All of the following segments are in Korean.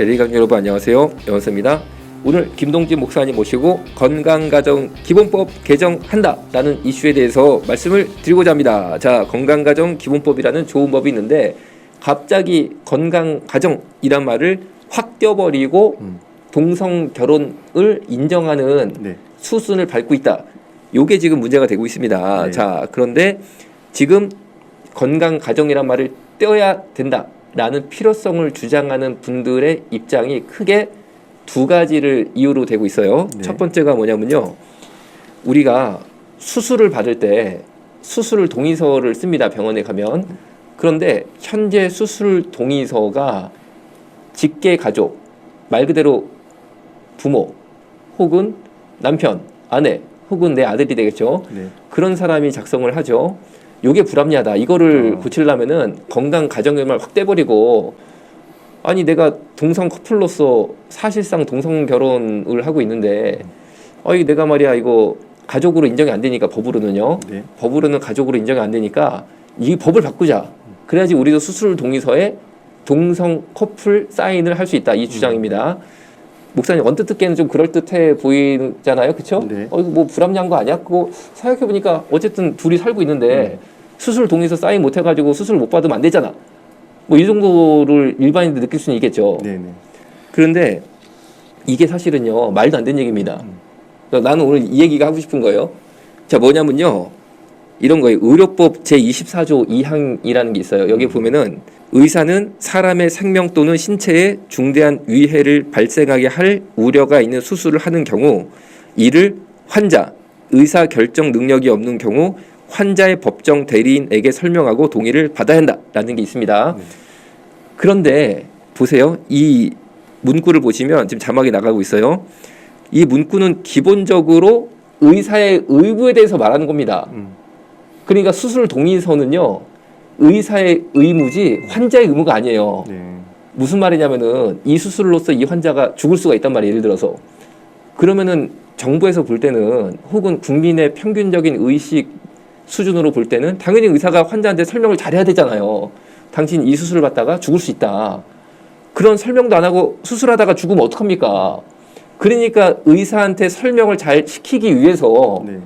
레디강 여러분 안녕하세요. 영원입니다. 오늘 김동진 목사님 모시고 건강가정 기본법 개정한다라는 이슈에 대해서 말씀을 드리고자 합니다. 자, 건강가정 기본법이라는 좋은 법이 있는데 갑자기 건강가정이란 말을 확 떼어버리고 동성 결혼을 인정하는 수순을 밟고 있다. 요게 지금 문제가 되고 있습니다. 네. 자, 그런데 지금 건강가정이란 말을 떼어야 된다라는 필요성을 주장하는 분들의 입장이 크게 두 가지를 이유로 되고 있어요. 네. 첫 번째가 뭐냐면요. 우리가 수술을 받을 때 수술 동의서를 씁니다. 병원에 가면. 그런데 현재 수술 동의서가 직계 가족, 말 그대로 부모 혹은 남편, 아내 혹은 내 아들이 되겠죠. 네. 그런 사람이 작성을 하죠. 요게 불합리하다. 이거를 고치려면은 건강 가정의말 확 떼버리고, 아니 내가 동성 커플로서 사실상 동성 결혼을 하고 있는데, 아니 내가 말이야 이거 가족으로 인정이 안 되니까 법으로는요. 네. 법으로는 가족으로 인정이 안 되니까 이 법을 바꾸자. 그래야지 우리도 수술 동의서에 동성 커플 사인을 할 수 있다. 이 주장입니다. 목사님 언뜻 듣기에는 좀 그럴듯해 보이잖아요, 그렇죠? 네. 이거 뭐 불합리한 거 아니야? 그거 생각해 보니까 어쨌든 둘이 살고 있는데 수술 동의서 사인 못 해가지고 수술 못 받으면 안 되잖아. 뭐 이 정도를 일반인들 느낄 수는 있겠죠. 네네. 그런데 이게 사실은요 말도 안 되는 얘기입니다. 그러니까 나는 오늘 이 얘기가 하고 싶은 거예요. 자, 뭐냐면요 이런 거예요. 의료법 제24조 2항이라는 게 있어요. 여기 보면은 의사는 사람의 생명 또는 신체에 중대한 위해를 발생하게 할 우려가 있는 수술을 하는 경우 이를 환자, 의사 결정 능력이 없는 경우 환자의 법정 대리인에게 설명하고 동의를 받아야 한다라는 게 있습니다. 그런데 보세요. 이 문구를 보시면 지금 자막이 나가고 있어요. 이 문구는 기본적으로 의사의 의무에 대해서 말하는 겁니다. 그러니까 수술 동의서는요. 의사의 의무지 환자의 의무가 아니에요. 네. 무슨 말이냐면은 이 수술로서 이 환자가 죽을 수가 있단 말이에요. 예를 들어서. 그러면은 정부에서 볼 때는 혹은 국민의 평균적인 의식 수준으로 볼 때는 당연히 의사가 환자한테 설명을 잘해야 되잖아요. 당신 이 수술을 받다가 죽을 수 있다. 그런 설명도 안 하고 수술하다가 죽으면 어떡합니까? 그러니까 의사한테 설명을 잘 시키기 위해서 네.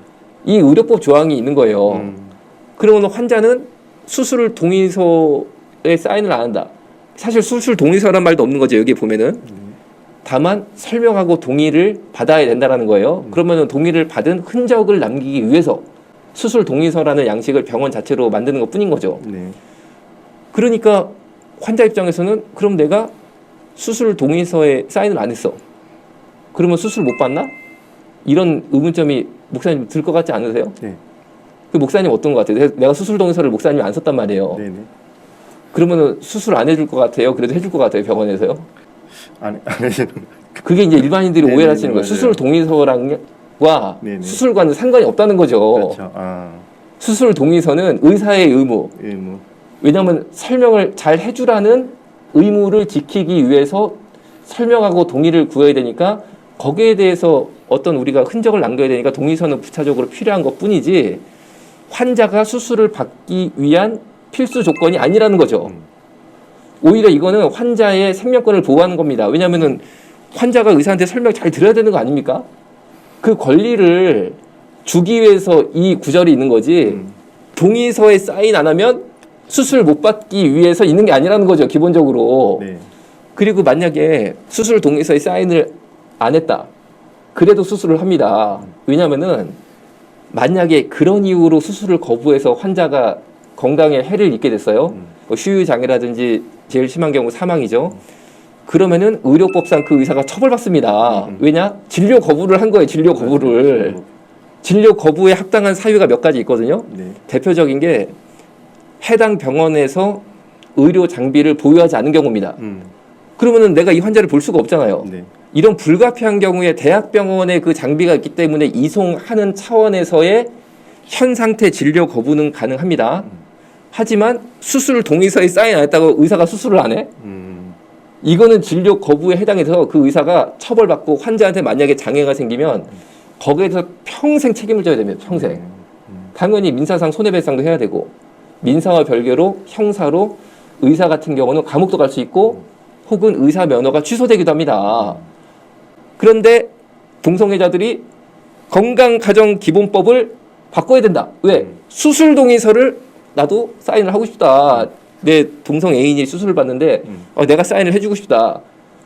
이 의료법 조항이 있는 거예요. 그러면 환자는 수술 동의서에 사인을 안 한다. 사실 수술 동의서란 말도 없는 거죠. 여기 보면은. 다만 설명하고 동의를 받아야 된다는 거예요. 그러면 동의를 받은 흔적을 남기기 위해서 수술 동의서라는 양식을 병원 자체로 만드는 것 뿐인 거죠. 네. 그러니까 환자 입장에서는 그럼 내가 수술 동의서에 사인을 안 했어. 그러면 수술 못 받나? 이런 의문점이 목사님 들 것 같지 않으세요? 네. 그 목사님 어떤 것 같아요? 내가 수술 동의서를 목사님이 안 썼단 말이에요. 네네. 그러면은 수술 안 해줄 것 같아요? 그래도 해줄 것 같아요? 병원에서요? 안 해주는. 그게 이제 일반인들이 네네, 오해를 하시는 거예요. 맞아요. 수술 동의서랑과 네네. 수술과는 상관이 없다는 거죠. 그렇죠. 아. 수술 동의서는 의사의 의무. 의무. 왜냐하면 설명을 잘 해주라는 의무를 지키기 위해서 설명하고 동의를 구해야 되니까 거기에 대해서 어떤 우리가 흔적을 남겨야 되니까 동의서는 부차적으로 필요한 것 뿐이지 환자가 수술을 받기 위한 필수 조건이 아니라는 거죠. 오히려 이거는 환자의 생명권을 보호하는 겁니다. 왜냐하면은 환자가 의사한테 설명 잘 들어야 되는 거 아닙니까? 그 권리를 주기 위해서 이 구절이 있는 거지 동의서에 사인 안 하면 수술 못 받기 위해서 있는 게 아니라는 거죠. 기본적으로. 네. 그리고 만약에 수술 동의서에 사인을 안 했다. 그래도 수술을 합니다. 왜냐하면은 만약에 그런 이유로 수술을 거부해서 환자가 건강에 해를 입게 됐어요. 뭐 휴유장애라든지 제일 심한 경우 사망이죠. 그러면은 의료법상 그 의사가 처벌받습니다. 왜냐? 진료 거부를 한 거예요. 진료 거부를. 진료 거부에 합당한 사유가 몇 가지 있거든요. 네. 대표적인 게 해당 병원에서 의료 장비를 보유하지 않은 경우입니다. 그러면은 내가 이 환자를 볼 수가 없잖아요. 네. 이런 불가피한 경우에 대학병원에 그 장비가 있기 때문에 이송하는 차원에서의 현 상태 진료 거부는 가능합니다. 하지만 수술 동의서에 사인 안 했다고 의사가 수술을 안 해? 이거는 진료 거부에 해당해서 그 의사가 처벌받고 환자한테 만약에 장애가 생기면 거기에 대해서 평생 책임을 져야 됩니다. 평생. 당연히 민사상 손해배상도 해야 되고 민사와 별개로 형사로 의사 같은 경우는 감옥도 갈 수 있고 혹은 의사 면허가 취소되기도 합니다. 그런데 동성애자들이 건강가정기본법을 바꿔야 된다. 왜? 수술 동의서를 나도 사인을 하고 싶다. 내 동성 애인이 수술을 받는데 내가 사인을 해주고 싶다.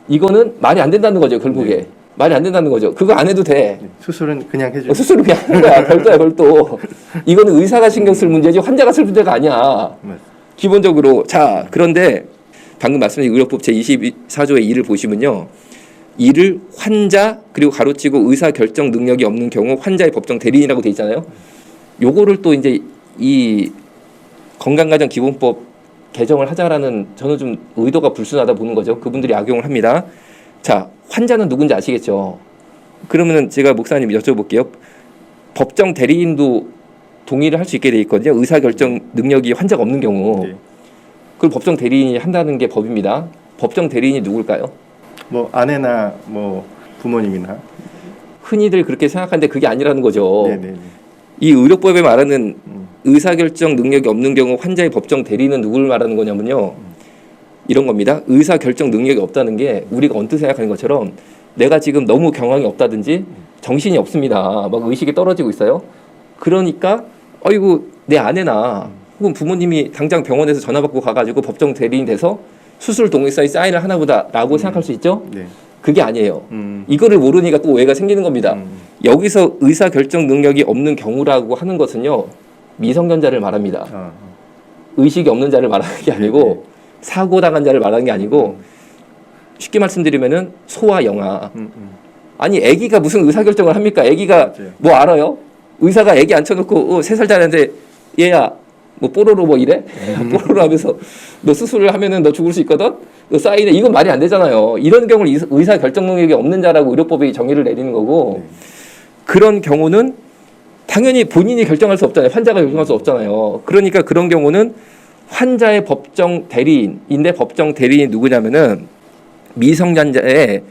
이거는 말이 안 된다는 거죠. 결국에. 네. 말이 안 된다는 거죠. 그거 안 해도 돼. 수술은 그냥 해줘. 수술을 그냥 하는 거야. 별도야 별도. 이거는 의사가 신경 쓸 문제지 환자가 쓸 문제가 아니야. 기본적으로. 자, 그런데 방금 말씀드린 의료법 제24조의 2를 보시면요. 이를 환자 그리고 가로치고 의사 결정 능력이 없는 경우 환자의 법정 대리인이라고 돼 있잖아요. 요거를 또 이제 이 건강가정기본법 개정을 하자라는 저는 좀 의도가 불순하다 보는 거죠. 그분들이 악용을 합니다. 자, 환자는 누군지 아시겠죠? 그러면은 제가 목사님 여쭤볼게요. 법정 대리인도 동의를 할 수 있게 돼 있거든요. 의사 결정 능력이 환자가 없는 경우. 네. 그걸 법정 대리인이 한다는 게 법입니다. 법정 대리인이 누굴까요? 뭐 아내나 뭐 부모님이나. 흔히들 그렇게 생각하는데 그게 아니라는 거죠. 네네. 이 의료법에 말하는 의사결정 능력이 없는 경우 환자의 법정 대리인은 누굴 말하는 거냐면요. 이런 겁니다. 의사결정 능력이 없다는 게 우리가 언뜻 생각하는 것처럼 내가 지금 너무 경황이 없다든지 정신이 없습니다. 막 의식이 떨어지고 있어요. 그러니까 어이구 내 아내나 혹은 부모님이 당장 병원에서 전화 받고 가가지고 법정 대리인 돼서 수술 동의서에 사인을 하나 보다라고 생각할 수 있죠. 네. 그게 아니에요. 이거를 모르니까 또 오해가 생기는 겁니다. 여기서 의사결정 능력이 없는 경우라고 하는 것은요. 미성년자를 말합니다. 의식이 없는 자를 말하는 게 아니고 사고당한 자를 말하는 게 아니고 쉽게 말씀드리면은 소아 영아. 아니 아기가 무슨 의사결정을 합니까? 아기가 맞아요. 뭐 알아요? 의사가 아기 앉혀놓고 3살짜리한테 얘야 뭐 뽀로로 뭐 이래? 뽀로로 하면서 너 수술을 하면은 너 죽을 수 있거든? 너 사인해. 이건 말이 안 되잖아요. 이런 경우를 의사 결정 능력이 없는 자라고 의료법이 정의를 내리는 거고 그런 경우는 당연히 본인이 결정할 수 없잖아요. 환자가 결정할 수 없잖아요. 그러니까 그런 경우는 환자의 법정 대리인인데 법정 대리인이 누구냐면은 미성년자의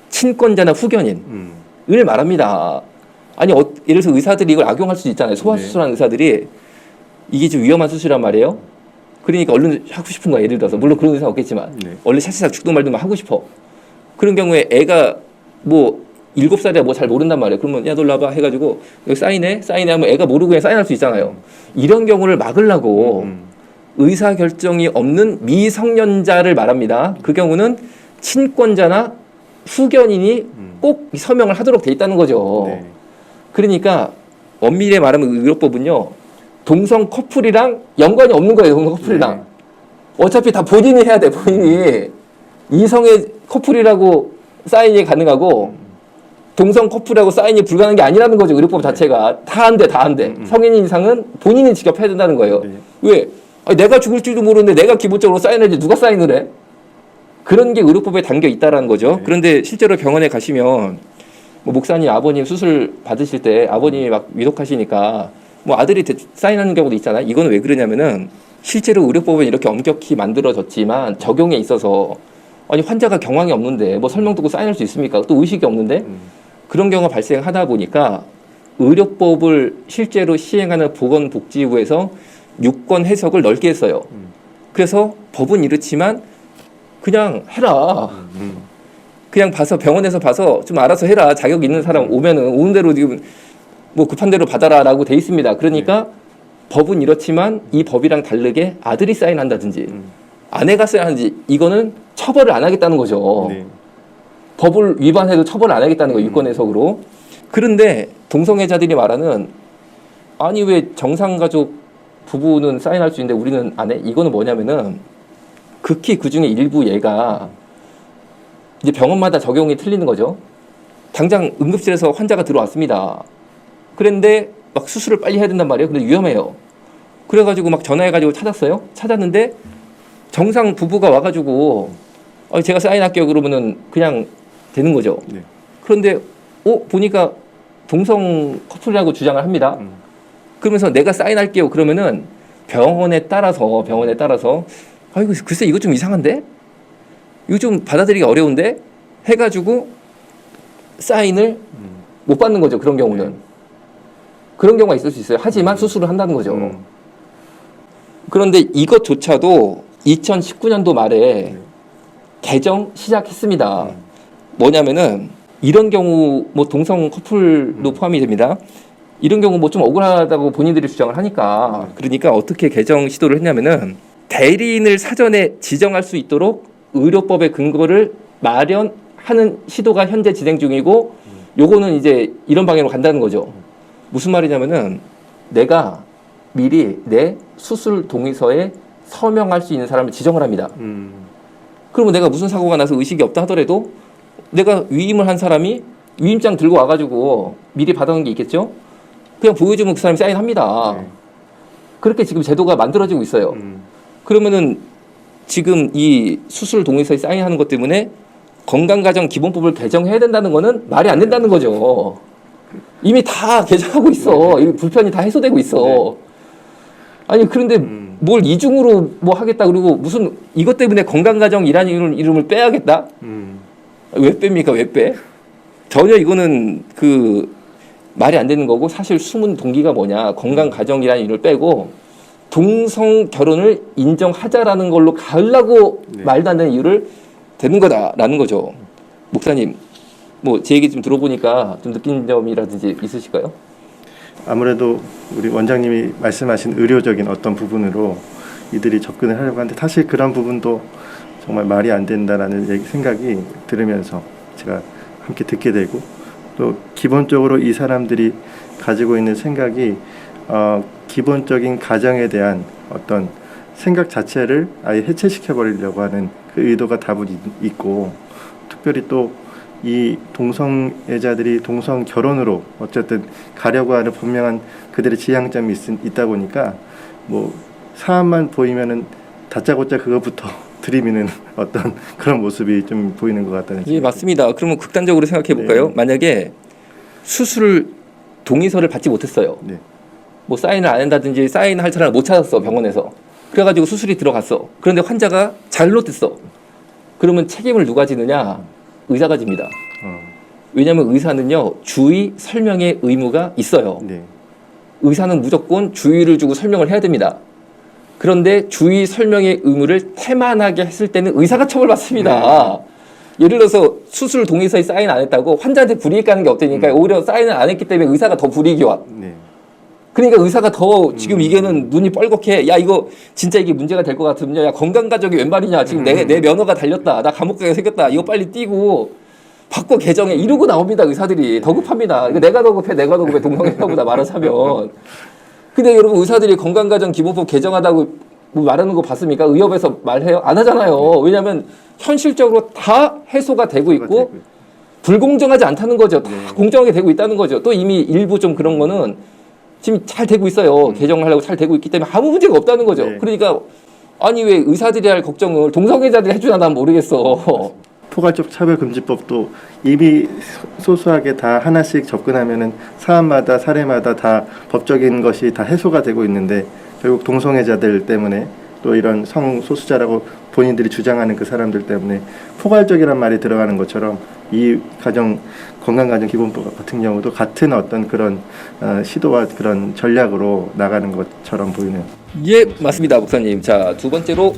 친권자나 후견인을 말합니다. 아니 예를 들어서 의사들이 이걸 악용할 수도 있잖아요. 소아수술하는 의사들이 이게 좀 위험한 수술이란 말이에요. 그러니까 얼른 하고 싶은 거야. 예를 들어서 물론 그런 의사 없겠지만 원래 샤시삭 죽든 말든 하고 싶어. 그런 경우에 애가 뭐 7살이야 뭐 잘 모른단 말이에요. 그러면 야 너 일로 와봐 해가지고 여기 사인해 하면 애가 모르고 그냥 사인할 수 있잖아요. 이런 경우를 막으려고 의사결정이 없는 미성년자를 말합니다. 그 경우는 친권자나 후견인이 꼭 서명을 하도록 돼 있다는 거죠. 네. 그러니까 엄밀히 말하면 의료법은요. 동성 커플이랑 연관이 없는 거예요. 동성 커플이랑. 네. 어차피 다 본인이 해야 돼. 본인이. 이성의 커플이라고 사인이 가능하고 동성 커플하고 사인이 불가능한 게 아니라는 거죠. 의료법 자체가. 다 안 돼. 다 안 돼. 성인 이상은 본인이 직접 해야 된다는 거예요. 네. 왜? 아니, 내가 죽을지도 모르는데 내가 기본적으로 사인해야지 누가 사인을 해? 그런 게 의료법에 담겨 있다라는 거죠. 네. 그런데 실제로 병원에 가시면 뭐 목사님 아버님 수술 받으실 때 아버님이 막 위독하시니까 뭐 아들이 사인하는 경우도 있잖아요. 이거는 왜 그러냐면은 실제로 의료법은 이렇게 엄격히 만들어졌지만 적용에 있어서 아니 환자가 경황이 없는데 뭐 설명 듣고 사인할 수 있습니까? 또 의식이 없는데 그런 경우가 발생하다 보니까 의료법을 실제로 시행하는 보건복지부에서 유권 해석을 넓게 했어요. 그래서 법은 이렇지만 그냥 해라. 그냥 봐서 병원에서 봐서 좀 알아서 해라. 자격 있는 사람 오면은 오는 대로 지금 뭐 급한 대로 받아라라고 돼 있습니다. 그러니까 법은 이렇지만 이 법이랑 다르게 아들이 사인한다든지 아내가 사인하든지 이거는 처벌을 안 하겠다는 거죠. 네. 법을 위반해도 처벌을 안 하겠다는 거예요. 유권 해석으로. 그런데 동성애자들이 말하는 아니 왜 정상가족 부부는 사인할 수 있는데 우리는 안 해? 이거는 뭐냐면은 극히 그중에 일부 예가 이제 병원마다 적용이 틀리는 거죠. 당장 응급실에서 환자가 들어왔습니다. 그런데 막 수술을 빨리 해야 된단 말이에요. 근데 위험해요. 그래가지고 막 전화해가지고 찾았어요. 찾았는데 정상 부부가 와가지고 제가 사인할게요. 그러면은 그냥 되는 거죠. 네. 그런데 보니까 동성 커플이라고 주장을 합니다. 그러면서 내가 사인할게요. 그러면은 병원에 따라서 아이고 글쎄 이거 좀 이상한데? 이거 좀 받아들이기 어려운데? 해가지고 사인을 못 받는 거죠. 그런 경우는. 그런 경우가 있을 수 있어요. 하지만 수술을 한다는 거죠. 그런데 이것조차도 2019년도 말에 개정 시작했습니다. 뭐냐면은 이런 경우 뭐 동성 커플도 포함이 됩니다. 이런 경우 뭐 좀 억울하다고 본인들이 주장을 하니까 그러니까 어떻게 개정 시도를 했냐면은 대리인을 사전에 지정할 수 있도록 의료법의 근거를 마련하는 시도가 현재 진행 중이고 요거는 이제 이런 방향으로 간다는 거죠. 무슨 말이냐면은 내가 미리 내 수술 동의서에 서명할 수 있는 사람을 지정을 합니다. 그러면 내가 무슨 사고가 나서 의식이 없다 하더라도 내가 위임을 한 사람이 위임장 들고 와가지고 미리 받아놓은 게 있겠죠? 그냥 보여주면 그 사람이 사인합니다. 네. 그렇게 지금 제도가 만들어지고 있어요. 그러면은 지금 이 수술 동의서에 사인하는 것 때문에 건강가정기본법을 개정해야 된다는 거는 말이 안 된다는 거죠. 이미 다 개정하고 있어. 이 불편이 다 해소되고 있어. 네. 아니 그런데 뭘 이중으로 뭐 하겠다 그리고 무슨 이것 때문에 건강가정이라는 이름을 빼야겠다? 왜 뺍니까? 왜 빼? 전혀 이거는 그 말이 안 되는 거고 사실 숨은 동기가 뭐냐? 건강가정이라는 이름을 빼고 동성 결혼을 인정하자라는 걸로 가려고 네. 말도 안 되는 이유를 대는 거다라는 거죠. 목사님, 뭐 제 얘기 좀 들어보니까 좀 느낀 점이라든지 있으실까요? 아무래도 우리 원장님이 말씀하신 의료적인 어떤 부분으로 이들이 접근을 하려고 하는데 사실 그런 부분도 정말 말이 안 된다라는 생각이 들으면서 제가 함께 듣게 되고 또 기본적으로 이 사람들이 가지고 있는 생각이 기본적인 가정에 대한 어떤 생각 자체를 아예 해체시켜 버리려고 하는 그 의도가 다분히 있고 특별히 또 이 동성애자들이 동성 결혼으로 어쨌든 가려고 하는 분명한 그들의 지향점이 있다 보니까 뭐 사안만 보이면은 다짜고짜 그것부터 들이미는 어떤 그런 모습이 좀 보이는 것 같다는. 예, 맞습니다. 그러면 극단적으로 생각해 볼까요? 네. 만약에 수술 동의서를 받지 못했어요. 네. 뭐 사인을 안 한다든지 사인할 사람을 못 찾았어 병원에서. 그래가지고 수술이 들어갔어. 그런데 환자가 잘못됐어. 그러면 책임을 누가 지느냐? 의사가 집니다. 왜냐하면 의사는요 주의 설명의 의무가 있어요. 네. 의사는 무조건 주의를 주고 설명을 해야 됩니다. 그런데 주의 설명의 의무를 태만하게 했을 때는 의사가 처벌받습니다. 예를 들어서 수술 동의서에 사인 안 했다고 환자한테 불이익 가는 게 없다니까 오히려 사인을 안 했기 때문에 의사가 더 불이익이 와. 네. 그러니까 의사가 더 지금 이게는 눈이 뻘겋게 야 이거 진짜 이게 문제가 될 것 같으면 야 건강가족이 웬 말이냐 지금 내 면허가 달렸다 나 감옥 가게 생겼다 이거 빨리 띄고 바꿔 개정해 이러고 나옵니다. 의사들이 더 급합니다. 이거 내가 더 급해 동성애자보다 말하자면. 근데 여러분 의사들이 건강가정기본법 개정하다고 뭐 말하는 거 봤습니까? 의협에서 말해요? 안 하잖아요. 왜냐하면 현실적으로 다 해소가 되고 있고 불공정하지 않다는 거죠. 다 공정하게 되고 있다는 거죠. 또 이미 일부 좀 그런 거는 지금 잘 되고 있어요. 개정하려고 잘 되고 있기 때문에 아무 문제가 없다는 거죠. 네. 그러니까 아니 왜 의사들이 할 걱정을 동성애자들이 해주나 난 모르겠어. 포괄적 차별금지법도 이미 소소하게 다 하나씩 접근하면은 사안마다 사례마다 다 법적인 것이 다 해소가 되고 있는데 결국 동성애자들 때문에 또 이런 성소수자라고 본인들이 주장하는 그 사람들 때문에 포괄적이란 말이 들어가는 것처럼 이 건강가정기본법 같은 경우도 같은 어떤 그런 시도와 그런 전략으로 나가는 것처럼 보이네요. 예, 맞습니다, 목사님. 자, 두 번째로